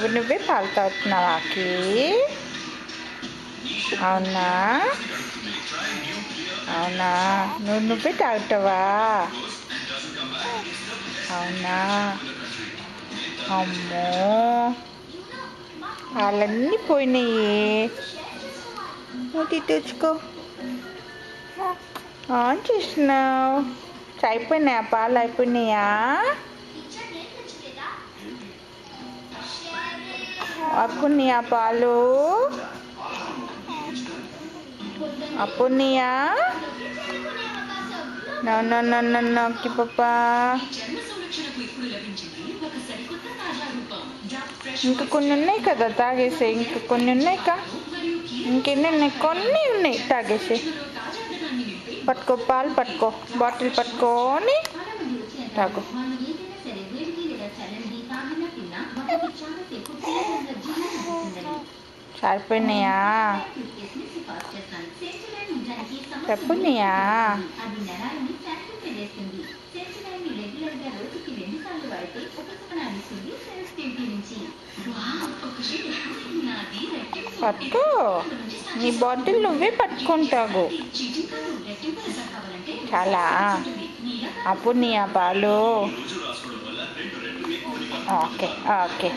నువ్వే పాలు తాగుతున్నావాకి? అవునా? అవునా? నువ్వే తాగుతావా? అవునా? అమ్మో, పాలన్నీ పోయినాయి. నువ్వు తెచ్చుకో. ఆన్ చేస్తున్నావు. అయిపోయినాయా? పాలు అయిపోయినాయా? అప్పుడున్నాయా పాలు? అప్పుడున్నాయా? నోకి పాపా. ఇంకా కొన్ని ఉన్నాయి కదా, తాగేసే. ఇంకా కొన్ని ఉన్నాయి కా. ఇంకెన్ని ఉన్నాయి? కొన్ని ఉన్నాయి, తాగేసే. పట్టుకో, పాలు పట్టుకో, బాటిల్ పట్టుకొని తాగు. సరిపోయినాయా? సరిపోయినాయా? పట్టుకో, నీ బాటిల్ నువ్వే పట్టుకుంటావు. చాలా అప్పుడు నీ ఆ పాలు. Okay okay.